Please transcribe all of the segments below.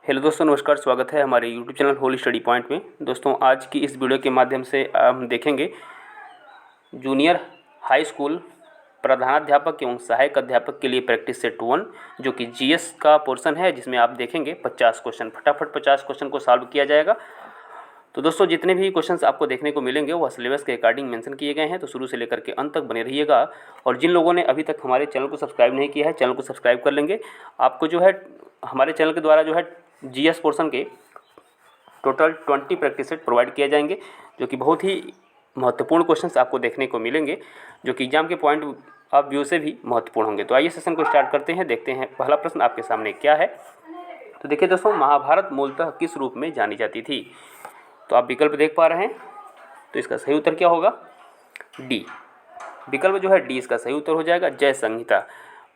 Hello दोस्तों, नमस्कार। स्वागत है हमारे YouTube channel Holi study point में। दोस्तों, आज की इस वीडियो के माध्यम से हम देखेंगे जूनियर हाई स्कूल प्रधानाध्यापक एवं सहायक अध्यापक के लिए प्रैक्टिस सेट 1, जो कि जीएस का पोर्शन है, जिसमें आप देखेंगे 50 क्वेश्चन। फटाफट 50 क्वेश्चन को सॉल्व किया जाएगा। तो दोस्तों, जितने भी क्वेश्चंस आपको देखने को मिलेंगे वह सिलेबस के अकॉर्डिंग मेंशन किए गए हैं, तो शुरू से लेकर के अंत तक बने रहिएगा। और जिन लोगों ने अभी तक हमारे चैनल को सब्सक्राइब नहीं किया है, चैनल को सब्सक्राइब कर लेंगे। आपको जो है हमारे चैनल के द्वारा जो है जीएस पोर्शन के टोटल 20 प्रैक्टिस सेट प्रोवाइड किए जाएंगे, जो कि बहुत ही महत्वपूर्ण क्वेश्चंस आपको देखने को मिलेंगे, जो कि एग्जाम के पॉइंट ऑफ व्यू से भी महत्वपूर्ण होंगे। तो आइए सेशन को स्टार्ट करते हैं। देखते हैं पहला प्रश्न आपके सामने क्या है। तो देखिए दोस्तों, महाभारत मूलतः किस रूप में जानी जाती थी? तो आप विकल्प देख पा रहे हैं। तो इसका सही उत्तर क्या होगा? डी। विकल्प जो है डी इसका सही उत्तर हो जाएगा, जय संहिता।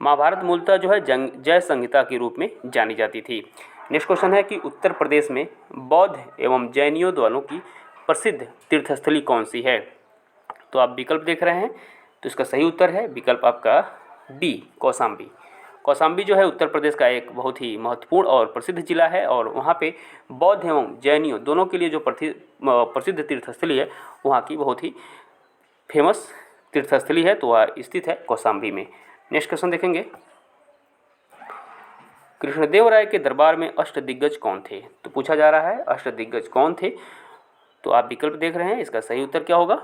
महाभारत मूलतः जो है जय संहिता के रूप में जानी जाती थी। नेक्स्ट क्वेश्चन है कि उत्तर प्रदेश में बौद्ध एवं जैनियों वालों की प्रसिद्ध तीर्थस्थली कौन सी है? तो आप विकल्प देख रहे हैं। तो इसका सही उत्तर है विकल्प आपका डी, कौशाम्बी। कौशाम्बी जो है उत्तर प्रदेश का एक बहुत ही महत्वपूर्ण और प्रसिद्ध जिला है, और वहाँ पे बौद्ध एवं जैनियों दोनों के लिए जो प्रसिद्ध तीर्थस्थली है, वहाँ की बहुत ही फेमस तीर्थस्थली है, तो वह स्थित है कौशाम्बी में। नेक्स्ट क्वेश्चन देखेंगे, कृष्णदेव राय के दरबार में अष्टदिग्गज कौन थे? तो पूछा जा रहा है अष्टदिग्गज कौन थे। तो आप विकल्प देख रहे हैं। इसका सही उत्तर क्या होगा?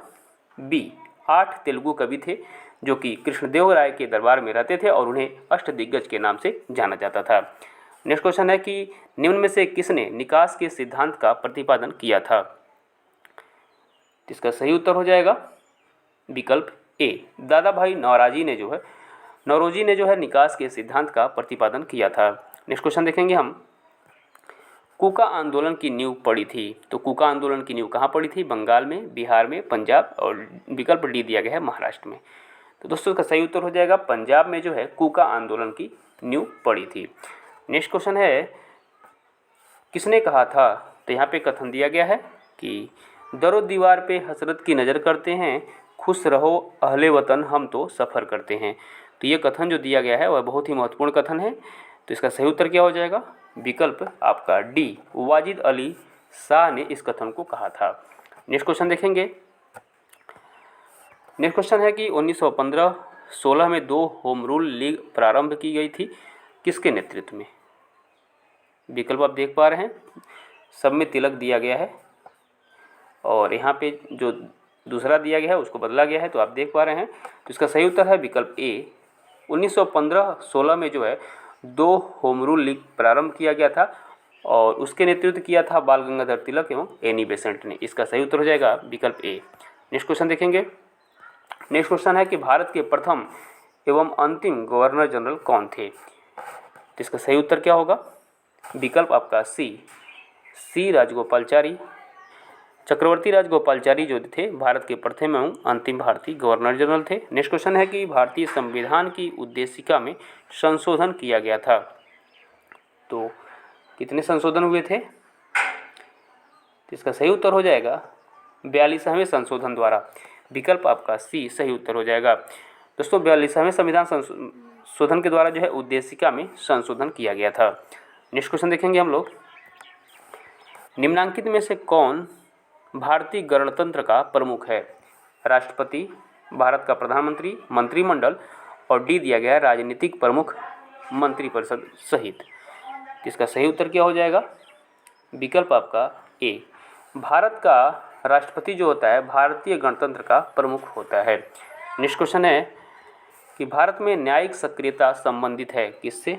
बी, 8 तेलुगु कवि थे जो कि कृष्णदेव राय के दरबार में रहते थे और उन्हें अष्टदिग्गज के नाम से जाना जाता था। नेक्स्ट क्वेश्चन है कि निम्न में से किसने निकास के सिद्धांत का प्रतिपादन किया था? इसका सही उत्तर हो जाएगा विकल्प ए, दादा भाई नौरोजी ने जो है निकास के सिद्धांत का प्रतिपादन किया था। नेक्स्ट क्वेश्चन देखेंगे हम, कूका आंदोलन की नींव पड़ी थी। तो कूका आंदोलन की नींव कहाँ पड़ी थी? बंगाल में, बिहार में, पंजाब, और विकल्प डी दिया गया है महाराष्ट्र में। तो दोस्तों, इसका सही उत्तर हो जाएगा पंजाब में जो है कूका आंदोलन की नींव पड़ी थी। नेक्स्ट क्वेश्चन है, किसने कहा था? तो यहाँ पे कथन दिया गया है कि दरो दीवार पे हसरत की नज़र करते हैं, खुश रहो अहले वतन हम तो सफ़र करते हैं। तो ये कथन जो दिया गया है वह बहुत ही महत्वपूर्ण कथन है। तो इसका सही उत्तर क्या हो जाएगा? विकल्प आपका डी, वाजिद अली शाह ने इस कथन को कहा था। नेक्स्ट क्वेश्चन देखेंगे। नेक्स्ट क्वेश्चन है कि 1915-16 में 2 होम रूल लीग प्रारंभ की गई थी, किसके नेतृत्व में? विकल्प आप देख पा रहे हैं, सब में तिलक दिया गया है और यहाँ पे जो दूसरा दिया गया है उसको बदला गया है, तो आप देख पा रहे हैं। तो इसका सही उत्तर है विकल्प ए, 1915-16 में जो है 2 होम रूल लीग प्रारंभ किया गया था और उसके नेतृत्व किया था बाल गंगाधर तिलक एवं एनी बेसेंट ने। इसका सही उत्तर हो जाएगा विकल्प ए। नेक्स्ट क्वेश्चन देखेंगे। नेक्स्ट क्वेश्चन है कि भारत के प्रथम एवं अंतिम गवर्नर जनरल कौन थे? तो इसका सही उत्तर क्या होगा? विकल्प आपका सी राजगोपालचारी। चक्रवर्ती राजगोपालचारी जो थे भारत के प्रथम एवं अंतिम भारतीय गवर्नर जनरल थे। नेक्स्ट क्वेश्चन है कि भारतीय संविधान की उद्देशिका में संशोधन किया गया था, तो कितने संशोधन हुए थे? तो इसका सही उत्तर हो जाएगा 42वें संशोधन द्वारा। विकल्प आपका सी सही उत्तर हो जाएगा। दोस्तों, 42वें संविधान संशोधन के द्वारा जो है उद्देशिका में संशोधन किया गया था। नेक्स्ट क्वेश्चन देखेंगे हम लोग, निम्नांकित में से कौन भारतीय गणतंत्र का प्रमुख है? राष्ट्रपति, भारत का प्रधानमंत्री, मंत्रिमंडल, और डी दिया गया है राजनीतिक प्रमुख मंत्रिपरिषद सहित। इसका सही उत्तर क्या हो जाएगा? विकल्प आपका ए, भारत का राष्ट्रपति जो होता है भारतीय गणतंत्र का प्रमुख होता है। नेक्स्ट क्वेश्चन है कि भारत में न्यायिक सक्रियता संबंधित है किससे?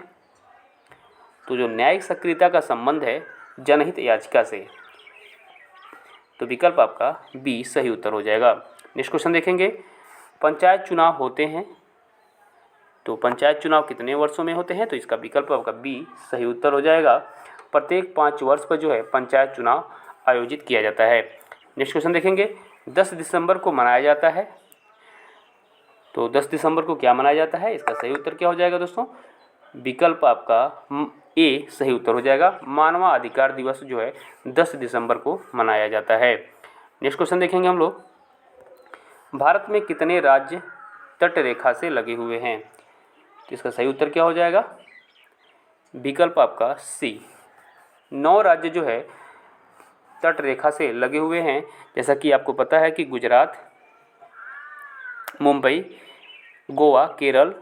तो जो न्यायिक सक्रियता का संबंध है जनहित याचिका से। तो विकल्प आपका बी सही उत्तर हो जाएगा। नेक्स्ट क्वेश्चन देखेंगे, पंचायत चुनाव होते हैं, तो पंचायत चुनाव कितने वर्षों में होते हैं? तो इसका विकल्प आपका बी सही उत्तर हो जाएगा। प्रत्येक 5 वर्ष पर जो है पंचायत चुनाव आयोजित किया जाता है। नेक्स्ट क्वेश्चन देखेंगे, 10 दिसंबर को मनाया जाता है, तो 10 दिसंबर को क्या मनाया जाता है? इसका सही उत्तर क्या हो जाएगा दोस्तों? विकल्प आपका ए सही उत्तर हो जाएगा। मानवाधिकार दिवस जो है 10 दिसंबर को मनाया जाता है। नेक्स्ट क्वेश्चन देखेंगे हम लोग, भारत में कितने राज्य तट रेखा से लगे हुए हैं? तो इसका सही उत्तर क्या हो जाएगा? विकल्प आपका सी, 9 राज्य जो है तट रेखा से लगे हुए हैं। जैसा कि आपको पता है कि गुजरात, मुंबई, गोवा, केरल,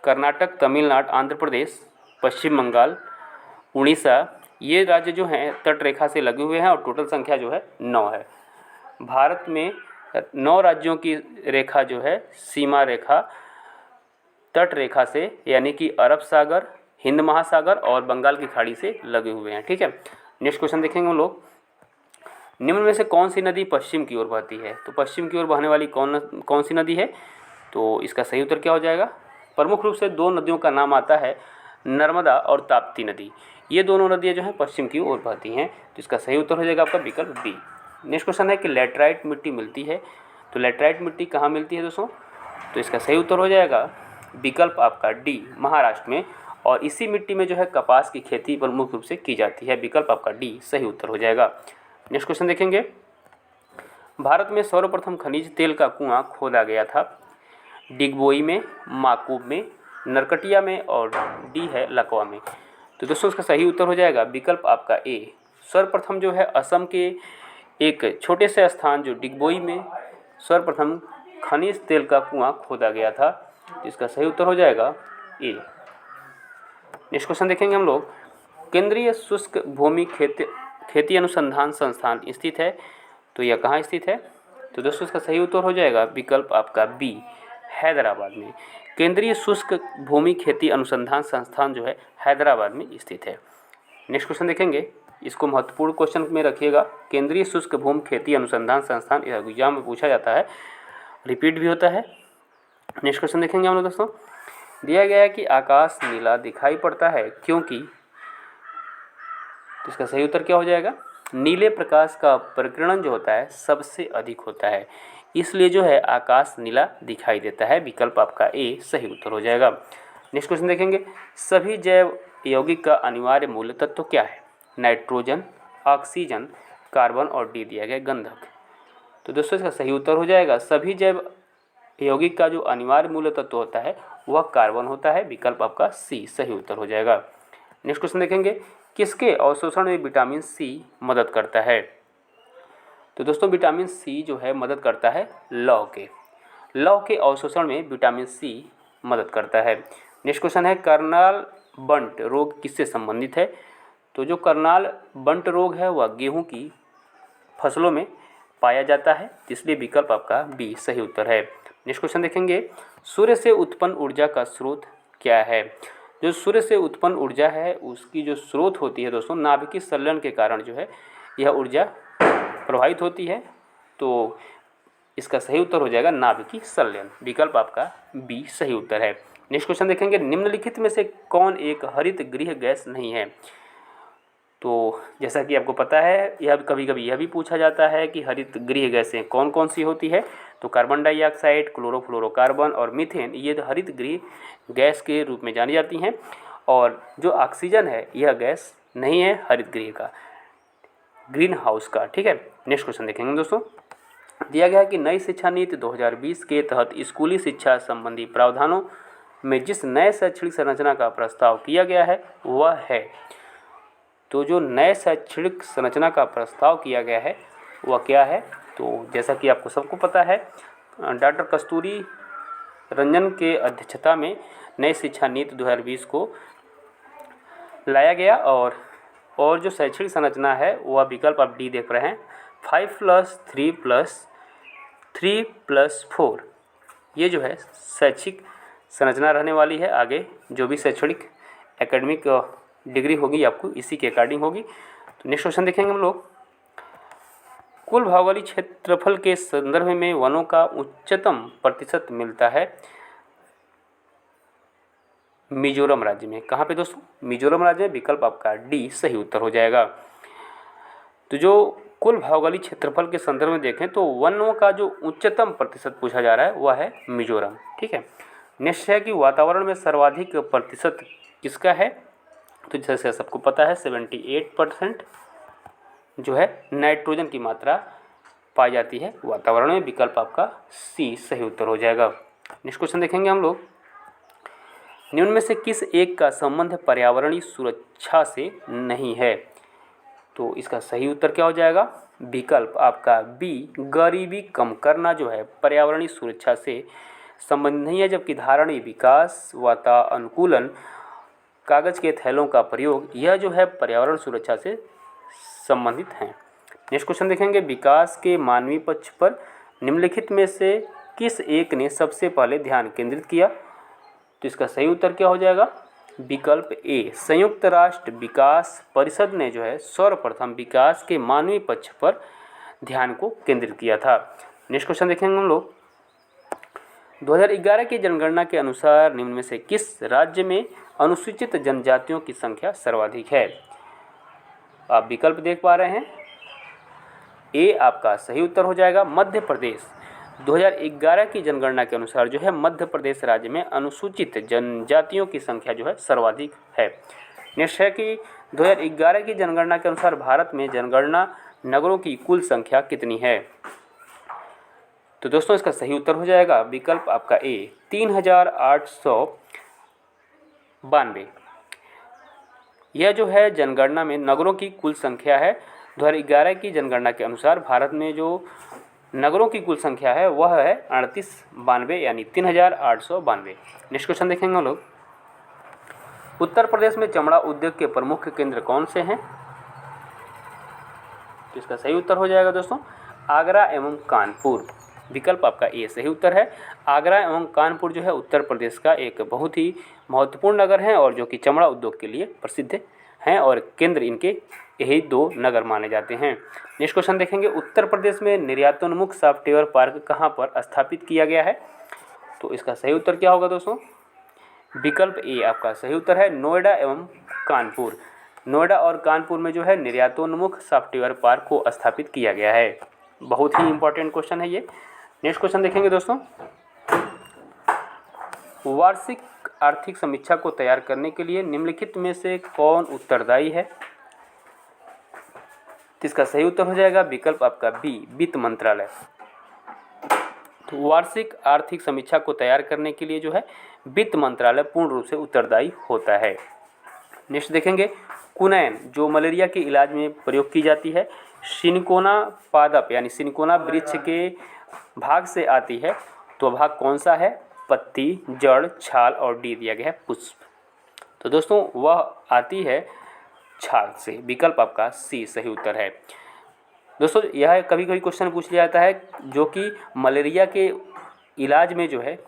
कर्नाटक, तमिलनाडु, आंध्र प्रदेश, पश्चिम बंगाल, उड़ीसा, ये राज्य जो हैं तट रेखा से लगे हुए हैं और टोटल संख्या जो है 9 है। भारत में 9 राज्यों की रेखा जो है सीमा रेखा तट रेखा से यानी कि अरब सागर, हिंद महासागर और बंगाल की खाड़ी से लगे हुए हैं। ठीक है, नेक्स्ट क्वेश्चन देखेंगे हम लोग। निम्न में से कौन सी नदी पश्चिम की ओर बहती है? तो पश्चिम की ओर बहने वाली कौन सी नदी है? तो इसका सही उत्तर क्या हो जाएगा? प्रमुख रूप से 2 नदियों का नाम आता है, नर्मदा और ताप्ती नदी। ये दोनों नदियाँ जो हैं पश्चिम की ओर बहती हैं। तो इसका सही उत्तर हो जाएगा आपका विकल्प बी। नेक्स्ट क्वेश्चन है कि लैटराइट मिट्टी मिलती है। तो लैटराइट मिट्टी कहाँ मिलती है दोस्तों? तो इसका सही उत्तर हो जाएगा विकल्प आपका डी, महाराष्ट्र में। और इसी मिट्टी में जो है कपास की खेती प्रमुख रूप से की जाती है। विकल्प आपका डी सही उत्तर हो जाएगा। नेक्स्ट क्वेश्चन देखेंगे। भारत में सर्वप्रथम खनिज तेल का कुआं खोदा गया था। डिगबोई में, माकूब में, नरकटिया में और डी है लकवा में। तो दोस्तों इसका सही उत्तर हो जाएगा विकल्प आपका ए। सर्वप्रथम जो है असम के एक छोटे से स्थान जो डिगबोई में सर्वप्रथम खनिज तेल का कुआं खोदा गया था। तो इसका सही उत्तर हो जाएगा ए। नेक्स्ट क्वेश्चन देखेंगे हम लोग। केंद्रीय शुष्क भूमि खेती अनुसंधान संस्थान स्थित है। तो यह कहाँ स्थित है? तो दोस्तों इसका सही उत्तर हो जाएगा विकल्प आपका बी, हैदराबाद में। केंद्रीय शुष्क भूमि खेती अनुसंधान संस्थान जो है हैदराबाद में स्थित है। नेक्स्ट क्वेश्चन देखेंगे, इसको महत्वपूर्ण क्वेश्चन में रखिएगा। केंद्रीय शुष्क भूमि खेती अनुसंधान संस्थान एग्जाम में पूछा जाता है, रिपीट भी होता है। नेक्स्ट क्वेश्चन देखेंगे हम लोग दोस्तों। दिया गया है कि आकाश नीला दिखाई पड़ता है क्योंकि, तो इसका सही उत्तर क्या हो जाएगा? नीले प्रकाश का प्रकीर्णन जो होता है सबसे अधिक होता है, इसलिए जो है आकाश नीला दिखाई देता है। विकल्प आपका ए सही उत्तर हो जाएगा। नेक्स्ट क्वेश्चन देखेंगे। सभी जैव यौगिक का अनिवार्य मूल तत्व क्या है? नाइट्रोजन, ऑक्सीजन, कार्बन और डी दिया गया गंधक। तो दोस्तों इसका सही उत्तर हो जाएगा सभी जैव यौगिक का जो अनिवार्य मूल तत्व होता है वह कार्बन होता है। विकल्प आपका सी सही उत्तर हो जाएगा। नेक्स्ट क्वेश्चन देखेंगे। किसके अवशोषण में विटामिन सी मदद करता है? तो दोस्तों विटामिन सी जो है मदद करता है लौह के अवशोषण में विटामिन सी मदद करता है। नेक्स्ट क्वेश्चन है कर्नाल बंट रोग किससे संबंधित है? तो जो कर्नाल बंट रोग है वह गेहूं की फसलों में पाया जाता है, इसलिए विकल्प आपका बी सही उत्तर है। नेक्स्ट क्वेश्चन देखेंगे। सूर्य से उत्पन्न ऊर्जा का स्रोत क्या है? जो सूर्य से उत्पन्न ऊर्जा है उसकी जो स्रोत होती है दोस्तों, नाभिकीय संलयन के कारण जो है यह ऊर्जा प्रभावित होती है। तो इसका सही उत्तर हो जाएगा नाभिकीय संलयन। विकल्प आपका बी सही उत्तर है। नेक्स्ट क्वेश्चन देखेंगे। निम्नलिखित में से कौन एक हरित गृह गैस नहीं है? तो जैसा कि आपको पता है, यह कभी कभी यह भी पूछा जाता है कि हरित गृह गैसें कौन कौन सी होती है। तो कार्बन डाइऑक्साइड, क्लोरोफ्लोरोकार्बन और मीथेन ये हरित गृह गैस के रूप में जानी जाती हैं। और जो ऑक्सीजन है यह गैस नहीं है हरित गृह का, ग्रीन हाउस का। ठीक है, नेक्स्ट क्वेश्चन देखेंगे दोस्तों। दिया गया है कि नई शिक्षा नीति 2020 के तहत स्कूली शिक्षा संबंधी प्रावधानों में जिस नए शैक्षणिक संरचना का प्रस्ताव किया गया है वह है। तो जो नए शैक्षणिक संरचना का प्रस्ताव किया गया है वह क्या है? तो जैसा कि आपको सबको पता है, डॉक्टर कस्तूरी रंजन के अध्यक्षता में नई शिक्षा नीति 2020 को लाया गया। और जो शैक्षणिक संरचना है वह विकल्प आप डी देख रहे हैं, 5+3+3+4 ये जो है शैक्षिक संरचना रहने वाली है। आगे जो भी शैक्षणिक एकेडमिक डिग्री होगी आपको इसी के अकॉर्डिंग होगी। तो नेक्स्ट क्वेश्चन देखेंगे हम लोग। कुल भौगोलिक क्षेत्रफल के संदर्भ में वनों का उच्चतम प्रतिशत मिलता है मिजोरम राज्य में। कहाँ पे दोस्तों? मिजोरम राज्य में। विकल्प आपका डी सही उत्तर हो जाएगा। तो जो कुल भौगोलिक क्षेत्रफल के संदर्भ में देखें तो वनों का जो उच्चतम प्रतिशत पूछा जा रहा है वह है मिजोरम। ठीक है, नेक्स्ट है कि वातावरण में सर्वाधिक प्रतिशत किसका है? तो जैसे सबको पता है 78% जो है नाइट्रोजन की मात्रा पाई जाती है वातावरण में। विकल्प आपका सी सही उत्तर हो जाएगा। नेक्स्ट क्वेश्चन देखेंगे हम लोग। निम्न में से किस एक का संबंध पर्यावरणीय सुरक्षा से नहीं है? तो इसका सही उत्तर क्या हो जाएगा? विकल्प आपका बी, गरीबी कम करना जो है पर्यावरणीय सुरक्षा से संबंधित नहीं है, जबकि धारणीय विकास, वातानुकूलन, कागज के थैलों का प्रयोग यह जो है पर्यावरण सुरक्षा से संबंधित हैं। नेक्स्ट क्वेश्चन देखेंगे, विकास के मानवीय पक्ष पर निम्नलिखित में से किस एक ने सबसे पहले ध्यान केंद्रित किया? तो इसका सही उत्तर क्या हो जाएगा? विकल्प ए, संयुक्त राष्ट्र विकास परिषद ने जो है सर्वप्रथम विकास के मानवीय पक्ष पर ध्यान को केंद्रित किया था। नेक्स्ट क्वेश्चन देखेंगे हम लोग, 2011 की जनगणना के अनुसार निम्न में से किस राज्य में अनुसूचित जनजातियों की संख्या सर्वाधिक है? आप विकल्प देख पा रहे हैं, ए आपका सही उत्तर हो जाएगा मध्य प्रदेश। 2011 की जनगणना के अनुसार जो है मध्य प्रदेश राज्य में अनुसूचित जनजातियों की संख्या जो है सर्वाधिक है। नेक्स्ट है कि 2011 की जनगणना के अनुसार भारत में जनगणना नगरों की कुल संख्या कितनी है? तो दोस्तों इसका सही उत्तर हो जाएगा विकल्प आपका ए, 3892। यह जो है जनगणना में नगरों की कुल संख्या है। 2011 की जनगणना के अनुसार भारत में जो नगरों की कुल संख्या है वह है 3892 यानी 3892। नेक्स्ट क्वेश्चन देखेंगे हम लोग, उत्तर प्रदेश में चमड़ा उद्योग के प्रमुख केंद्र कौन से हैं? तो इसका सही उत्तर हो जाएगा दोस्तों आगरा एवं कानपुर। विकल्प आपका ए सही उत्तर है। आगरा एवं कानपुर जो है उत्तर प्रदेश का एक बहुत ही महत्वपूर्ण नगर है और जो कि चमड़ा उद्योग के लिए प्रसिद्ध हैं और केंद्र इनके यही दो नगर माने जाते हैं। नेक्स्ट क्वेश्चन देखेंगे, उत्तर प्रदेश में निर्यातोन्मुख सॉफ्टवेयर पार्क कहाँ पर स्थापित किया गया है? तो इसका सही उत्तर क्या होगा दोस्तों? विकल्प ए आपका सही उत्तर है नोएडा एवं कानपुर। नोएडा और कानपुर में जो है निर्यातोन्मुख सॉफ्टवेयर पार्क को स्थापित किया गया है। बहुत ही इंपॉर्टेंट क्वेश्चन है ये। नेक्स्ट क्वेश्चन देखेंगे दोस्तों, वार्षिक आर्थिक समीक्षा को तैयार करने के लिए निम्नलिखित में से कौन उत्तरदायी है? इसका सही उत्तर हो जाएगा विकल्प आपका बी, वित्त मंत्रालय। तो वार्षिक आर्थिक समीक्षा को तैयार करने के लिए जो है वित्त मंत्रालय पूर्ण रूप से उत्तरदायी होता है। नेक्स्ट देखेंगे, कुनैन जो मलेरिया के इलाज में प्रयोग की जाती है सिनकोना पादप यानी सिनकोना वृक्ष के भाग से आती है, तो भाग कौन सा है? पत्ती, जड़, छाल और डी दिया गया है पुष्प। तो दोस्तों वह आती है छाल से। विकल्प आपका सी सही उत्तर है। दोस्तों यह कभी कभी क्वेश्चन पूछ लिया जाता है जो कि मलेरिया के इलाज में जो है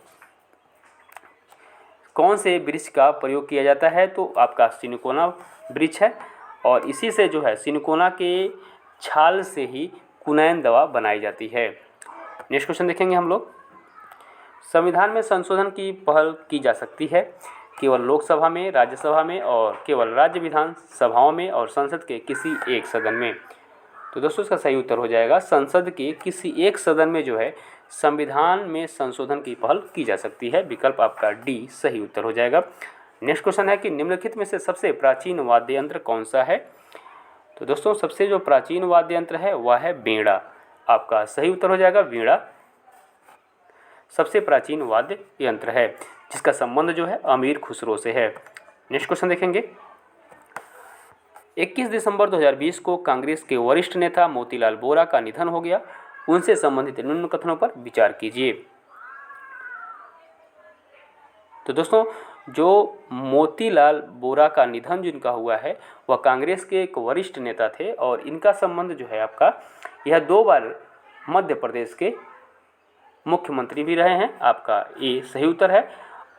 कौन से वृक्ष का प्रयोग किया जाता है? तो आपका सिनकोना वृक्ष है और इसी से जो है सिनकोना के छाल से ही कुनैन दवा बनाई जाती है। नेक्स्ट क्वेश्चन देखेंगे हम लोग, संविधान में संशोधन की पहल की जा सकती है केवल लोकसभा में, राज्यसभा में और केवल राज्य विधान सभाओं में और संसद के किसी एक सदन में। तो दोस्तों इसका सही उत्तर हो जाएगा संसद के किसी एक सदन में जो है संविधान में संशोधन की पहल की जा सकती है। विकल्प आपका डी सही उत्तर हो जाएगा। नेक्स्ट क्वेश्चन है कि निम्नलिखित में से सबसे प्राचीन वाद्य यंत्र कौन सा है? तो दोस्तों सबसे जो प्राचीन वाद्य यंत्र है वह है वीणा। आपका सही उत्तर हो जाएगा वीणा सबसे प्राचीन वाद्य यंत्र है जिसका संबंध जो है अमीर खुसरो से है। नेक्स्ट क्वेश्चन देखेंगे, 21 दिसंबर 2020 को कांग्रेस के वरिष्ठ नेता मोतीलाल वोरा का निधन हो गया। उनसे संबंधित निम्न कथनों पर विचार कीजिए। तो दोस्तों जो मोतीलाल वोरा का निधन जिनका हुआ है वह कांग्रेस के एक वरिष्ठ नेता थे और इनका संबंध जो है आपका यह 2 बार मध्य प्रदेश के मुख्यमंत्री भी रहे हैं। आपका ए सही उत्तर है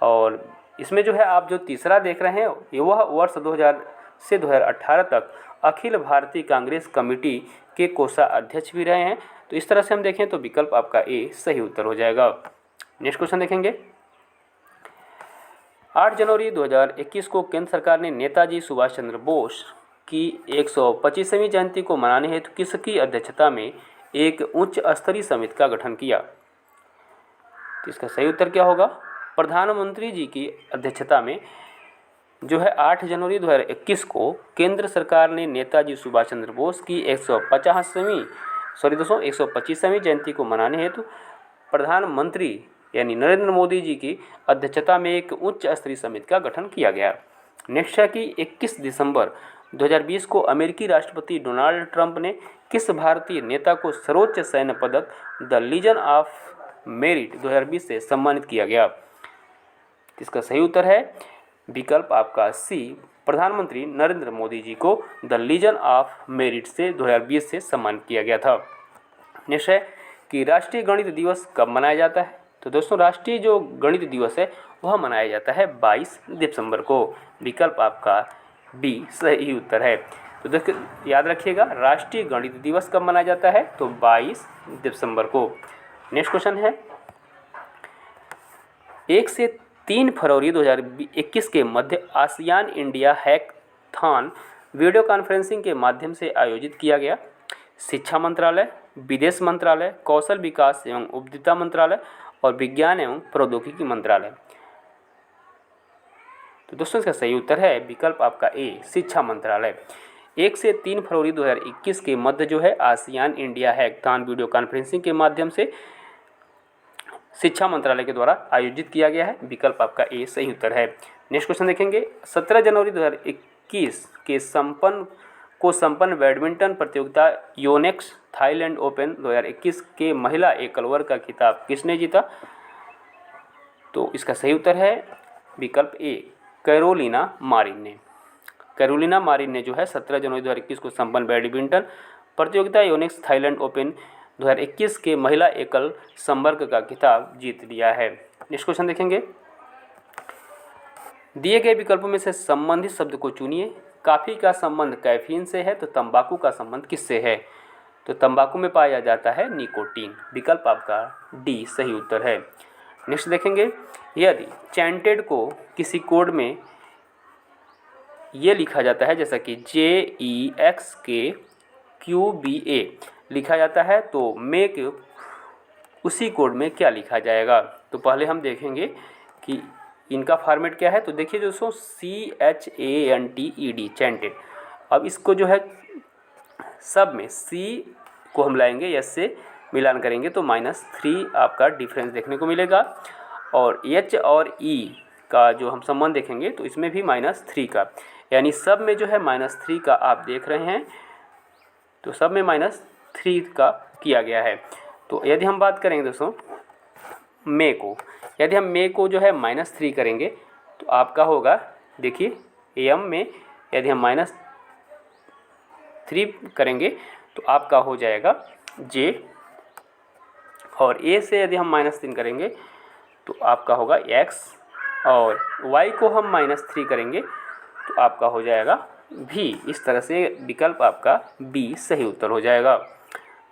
और इसमें जो है आप जो तीसरा देख रहे हैं ये वह वर्ष 2000 से 2018 तक अखिल भारतीय कांग्रेस कमेटी के कोषाध्यक्ष भी रहे हैं। तो इस तरह से हम देखें तो विकल्प आपका ए सही उत्तर हो जाएगा। नेक्स्ट क्वेश्चन देखेंगे, 8 जनवरी 2021 को केंद्र सरकार ने नेताजी सुभाष चंद्र बोस की 125वीं जयंती को मनाने हेतु किसकी अध्यक्षता में एक उच्च स्तरीय समिति का गठन किया? तो इसका सही उत्तर क्या होगा? प्रधानमंत्री जी की अध्यक्षता में जो है 8 जनवरी 2021 को केंद्र सरकार ने नेताजी सुभाष चंद्र बोस की 125वीं जयंती को मनाने हेतु प्रधानमंत्री यानी नरेंद्र मोदी जी की अध्यक्षता में एक उच्च स्तरीय समिति का गठन किया गया। नेक्स्ट है कि 21 दिसंबर 2020 को अमेरिकी राष्ट्रपति डोनाल्ड ट्रंप ने किस भारतीय नेता को सर्वोच्च सैन्य पदक द लीजन ऑफ मेरिट 2020 से सम्मानित किया गया? इसका सही उत्तर है विकल्प आपका सी, प्रधानमंत्री नरेंद्र मोदी जी को द लीजन ऑफ मेरिट से 2020 से सम्मानित किया गया था। नेक्स्ट है कि राष्ट्रीय गणित दिवस कब मनाया जाता है? तो दोस्तों राष्ट्रीय जो गणित दिवस है वह मनाया जाता है 22 दिसंबर को। विकल्प आपका बी सही उत्तर है। तो देखिए याद रखिएगा राष्ट्रीय गणित दिवस कब मनाया जाता है? तो 22 दिसंबर को। नेक्स्ट क्वेश्चन है 1 से 3 फरवरी 2021 के मध्य ASEAN India hackathon video conferencing के माध्यम से आयोजित किया गया। शिक्षा मंत्रालय, विदेश मंत्रालय, कौशल विकास एवं उद्यमिता मंत्रालय और विज्ञान एवं प्रौद्योगिकी मंत्रालय। तो दोस्तों इसका सही उत्तर है विकल्प आपका ए, शिक्षा मंत्रालय। 1 से 3 फरवरी 2021 के मध्य जो है ASEAN India hackathon video conferencing के माध्यम से शिक्षा मंत्रालय के द्वारा आयोजित किया गया है। विकल्प आपका ए सही उत्तर है। नेक्स्ट क्वेश्चन देखेंगे 17 जनवरी 2021 के संपन्न बैडमिंटन प्रतियोगिता योनेक्स थाईलैंड ओपन 2021 के महिला एकल वर्ग का खिताब किसने जीता? तो इसका सही उत्तर है विकल्प ए, कैरोलिना मारिन ने। कैरोलिना मारिन ने जो है 17 जनवरी 2021 को संपन्न बैडमिंटन प्रतियोगिता योनेक्स थाईलैंड ओपन 2021 के महिला एकल संवर्ग का खिताब जीत लिया है। नेक्स्ट क्वेश्चन देखेंगे दिए गए विकल्पों में से संबंधित शब्द को चुनिए। कॉफ़ी का संबंध कैफीन से है तो तंबाकू का संबंध किससे है? तो तंबाकू में पाया जाता है निकोटीन। विकल्प आपका डी सही उत्तर है। नेक्स्ट देखेंगे यदि चैंटेड को किसी कोड में ये लिखा जाता है जैसा कि JEXKQBA लिखा जाता है तो मेक उसी कोड में क्या लिखा जाएगा? तो पहले हम देखेंगे कि इनका फॉर्मेट क्या है। तो देखिए दोस्तों CHANTED चैंटेड। अब इसको जो है सब में C को हम लाएंगे एस से मिलान करेंगे तो -3 आपका डिफरेंस देखने को मिलेगा और H और E का जो हम संबंध देखेंगे तो इसमें भी -3 का, यानी सब में जो है -3 का आप देख रहे हैं तो सब में -3 का किया गया है। तो यदि हम बात करेंगे दोस्तों मे को, यदि हम मे को जो है -3 करेंगे तो आपका होगा देखिए एम में यदि हम -3 करेंगे तो आपका हो जाएगा जे और ए से यदि हम -3 करेंगे तो आपका होगा एक्स और वाई को हम -3 करेंगे तो आपका हो जाएगा भी। इस तरह से विकल्प आपका बी सही उत्तर हो जाएगा।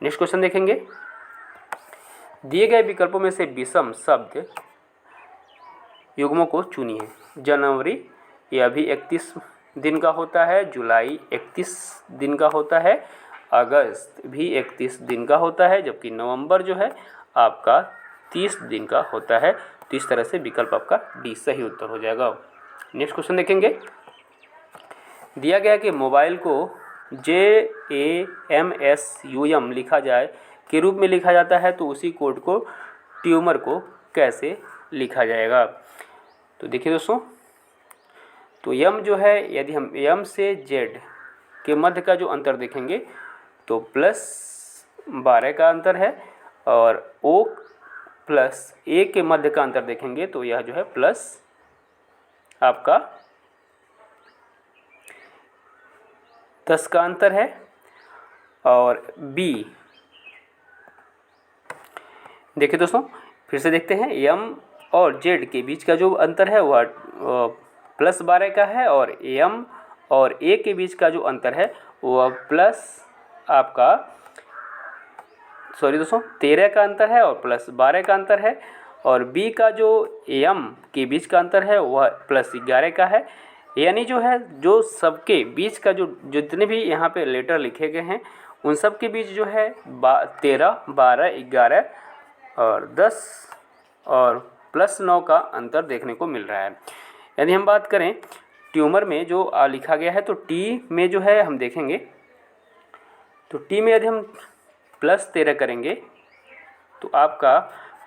नेक्स्ट क्वेश्चन देखेंगे दिए गए विकल्पों में से विषम शब्द युग्मों को चुनिए। जनवरी यह भी 31 दिन का होता है, जुलाई 31 दिन का होता है, अगस्त भी 31 दिन का होता है, जबकि नवंबर जो है आपका 30 दिन का होता है। तो इस तरह से विकल्प आपका डी सही उत्तर हो जाएगा। नेक्स्ट क्वेश्चन देखेंगे दिया गया कि मोबाइल को JAMSUM लिखा जाए के रूप में लिखा जाता है तो उसी कोड को ट्यूमर को कैसे लिखा जाएगा? तो देखिए दोस्तों तो यम जो है यदि हम यम से जेड के मध्य का जो अंतर देखेंगे तो +12 का अंतर है और O प्लस A के मध्य का अंतर देखेंगे तो यह जो है प्लस आपका 10 का अंतर है और B देखिए दोस्तों फिर से देखते हैं एम और जेड के बीच का जो अंतर है वह +12 का है और एम और ए के बीच का जो अंतर है वह दोस्तों 13 का अंतर है और +12 का अंतर है और बी का जो एम के बीच का अंतर है वह +11 का है। यानी जो है जो सबके बीच का जो जितने भी यहाँ पे लेटर लिखे गए हैं उन सब के बीच जो है 13, 12, 11 और 10 और +9 का अंतर देखने को मिल रहा है। यदि हम बात करें ट्यूमर में जो लिखा गया है तो टी में जो है हम देखेंगे तो टी में यदि हम +13 करेंगे तो आपका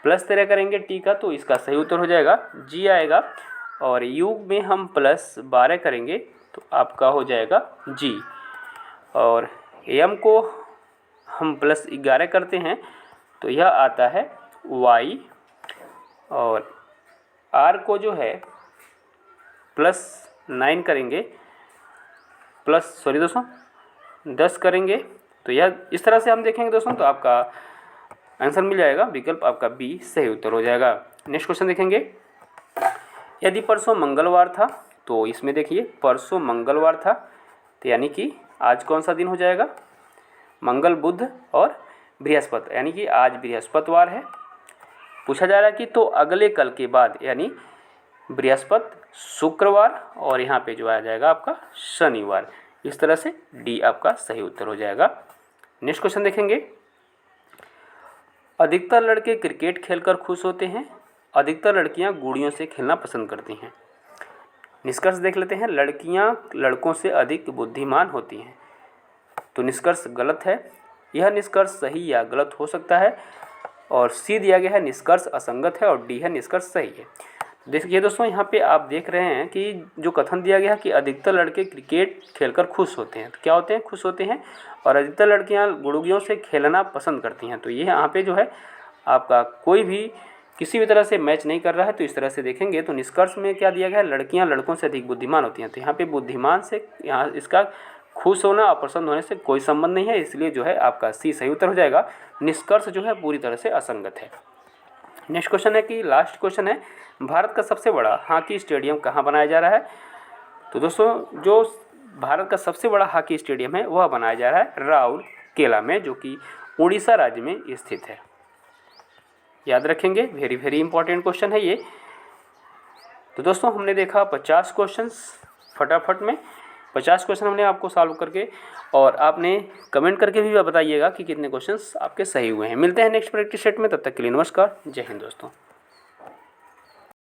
+13 करेंगे टी का तो इसका सही उत्तर हो जाएगा जी आएगा। और यू में हम +12 करेंगे तो आपका हो जाएगा जी। और एम को हम +11 करते हैं तो यह आता है वाई। और आर को जो है +9 करेंगे दोस्तों 10 करेंगे तो यह इस तरह से हम देखेंगे दोस्तों तो आपका आंसर मिल जाएगा, विकल्प आपका बी सही उत्तर हो जाएगा। नेक्स्ट क्वेश्चन देखेंगे, यदि परसों मंगलवार था तो इसमें देखिए परसों मंगलवार था तो यानी कि आज कौन सा दिन हो जाएगा, मंगल बुध और बृहस्पति, यानी कि आज बृहस्पतिवार है। पूछा जा रहा है कि तो अगले कल के बाद यानी बृहस्पति शुक्रवार और यहाँ पे जो आ जाएगा आपका शनिवार। इस तरह से डी आपका सही उत्तर हो जाएगा। नेक्स्ट क्वेश्चन देखेंगे, अधिकतर लड़के क्रिकेट खेलकर खुश होते हैं, अधिकतर लड़कियां गुड़ियों से खेलना पसंद करती हैं। निष्कर्ष देख लेते हैं, लड़कियां लड़कों से अधिक बुद्धिमान होती हैं। तो निष्कर्ष गलत है, यह निष्कर्ष सही या गलत हो सकता है। और सी दिया गया है निष्कर्ष असंगत है और डी है निष्कर्ष सही है। देखिए दोस्तों यहाँ पे आप देख रहे हैं कि जो कथन दिया गया है कि अधिकतर लड़के क्रिकेट खेलकर खुश होते हैं, तो क्या होते हैं, खुश होते हैं। और अधिकतर लड़कियां गुड़ियों से खेलना पसंद करती हैं, तो ये यहाँ पे जो है आपका कोई भी किसी भी तरह से मैच नहीं कर रहा है। तो इस तरह से देखेंगे तो निष्कर्ष में क्या दिया गया है, लड़कियां लड़कों से अधिक बुद्धिमान होती हैं। तो यहाँ पे बुद्धिमान से यहाँ इसका खुश होना और प्रसन्न होने से कोई संबंध नहीं है, इसलिए जो है आपका सी सही उत्तर हो जाएगा। निष्कर्ष जो है पूरी तरह से असंगत है। नेक्स्ट क्वेश्चन है कि लास्ट क्वेश्चन है, भारत का सबसे बड़ा हॉकी स्टेडियम कहाँ बनाया जा रहा है। तो दोस्तों जो भारत का सबसे बड़ा हॉकी स्टेडियम है वह बनाया जा रहा है राउरकेला में, जो कि उड़ीसा राज्य में स्थित है। याद रखेंगे, वेरी वेरी इंपॉर्टेंट क्वेश्चन है ये। तो दोस्तों हमने देखा 50 क्वेश्चंस फटाफट में 50 क्वेश्चन हमने आपको सॉल्व करके, और आपने कमेंट करके भी बताइएगा कि कितने क्वेश्चंस आपके सही हुए हैं। मिलते हैं नेक्स्ट प्रैक्टिस सेट में, तब तक के लिए नमस्कार, जय हिंद दोस्तों।